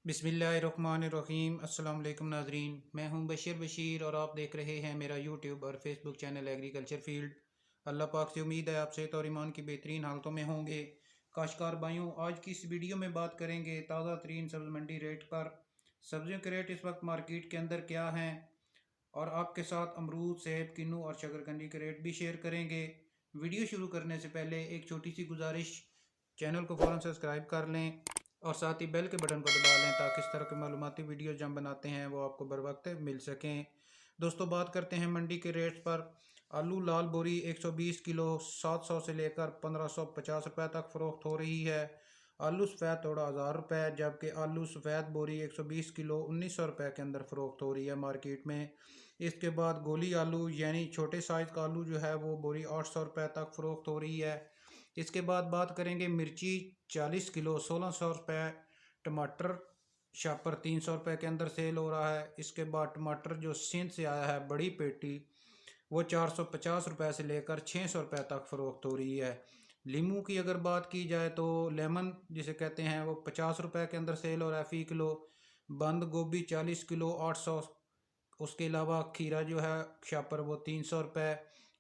बिस्मिल्लाहिर्रहमानिर्रहीम। अस्सलाम वालेकुम नाजरीन, मैं हूं बशीर और आप देख रहे हैं मेरा यूट्यूब और फेसबुक चैनल एग्रीकल्चर फील्ड। अल्लाह पाक से उम्मीद है आप सेहत और ईमान की बेहतरीन हालतों में होंगे। काश्तकार भाइयों, आज की इस वीडियो में बात करेंगे ताज़ा तरीन सब्ज़ मंडी रेट पर। सब्जियों के रेट इस वक्त मार्केट के अंदर क्या हैं, और आपके साथ अमरूद, सेब, किन्नू और शकरकंदी के रेट भी शेयर करेंगे। वीडियो शुरू करने से पहले एक छोटी सी गुजारिश, चैनल को फ़ौरन सब्सक्राइब कर लें और साथ ही बेल के बटन को दबा लें ताकि इस तरह के मालूमाती वीडियो जो हम बनाते हैं वो आपको बर वक्त मिल सकें। दोस्तों, बात करते हैं मंडी के रेट्स पर। आलू लाल बोरी 120 किलो 700 से लेकर 1550 रुपये तक फ़रोख्त हो रही है। आलू सफ़ेद थोड़ा 1000 रुपये, जबकि आलू सफ़ेद बोरी 120 किलो 1900 रुपये के अंदर फ़रोख्त हो रही है मार्केट में। इसके बाद गोली आलू यानी छोटे साइज़ का आलू जो है वो बोरी 800 रुपये तक फ़रोख्त हो रही है। इसके बाद बात करेंगे मिर्ची 40 किलो 1600 रुपये। टमाटर शापर 300 रुपये के अंदर सेल हो रहा है। इसके बाद टमाटर जो सिंध से आया है बड़ी पेटी, वो 450 रुपये से लेकर 600 रुपये तक फ़रोख्त हो रही है। लीमू की अगर बात की जाए तो लेमन जिसे कहते हैं वो 50 रुपये के अंदर सेल हो रहा है फ़ी किलो। बंद गोभी 40 किलो 800। उसके अलावा खीरा जो है शापर वो 300 रुपये।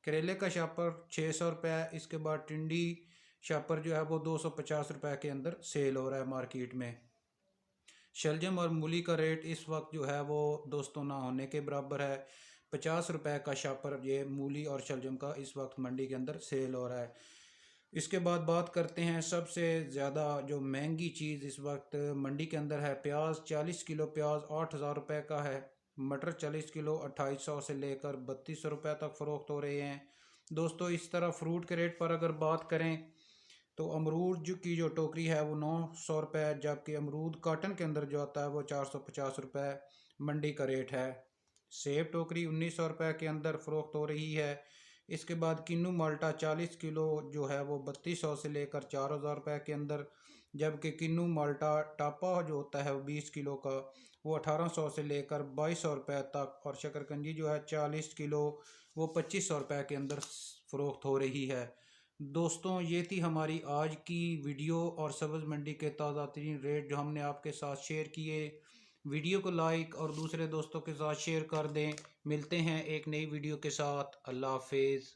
करेले का शापर 600 रुपये। इसके बाद टिंडी शापर जो है वो 250 रुपये के अंदर सेल हो रहा है मार्केट में। शलजम और मूली का रेट इस वक्त जो है वो दोस्तों ना होने के बराबर है। 50 रुपये का शापर ये मूली और शलजम का इस वक्त मंडी के अंदर सेल हो रहा है। इसके बाद बात करते हैं सबसे ज़्यादा जो महंगी चीज़ इस वक्त मंडी के अंदर है, प्याज। 40 किलो प्याज 8000 रुपये का है। मटर 40 किलो 2800 से लेकर 3200 रुपये तक फ़रोख्त हो रहे हैं। दोस्तों, इस तरह फ्रूट के रेट पर अगर बात करें तो अमरूद की जो टोकरी है वो 900 रुपये, जबकि अमरूद काटन के अंदर जो आता है वो 450 रुपये मंडी का रेट है। सेब टोकरी 1900 रुपये के अंदर फ़रोख्त हो रही है। इसके बाद किन्नू माल्टा 40 किलो जो है वो 3200 से लेकर 4000 रुपये के अंदर, जबकि किन्नू माल्टा टापा जो होता है वो 20 किलो का वो 1800 से लेकर 2200 रुपये तक, और शकरकंजी जो है 40 किलो वो 2500 रुपये के अंदर फ़रोख्त हो रही है। दोस्तों, ये थी हमारी आज की वीडियो और सब्ज़ मंडी के ताज़ा तरीन रेट जो हमने आपके साथ शेयर किए। वीडियो को लाइक और दूसरे दोस्तों के साथ शेयर कर दें। मिलते हैं एक नई वीडियो के साथ। अल्लाह हाफिज़।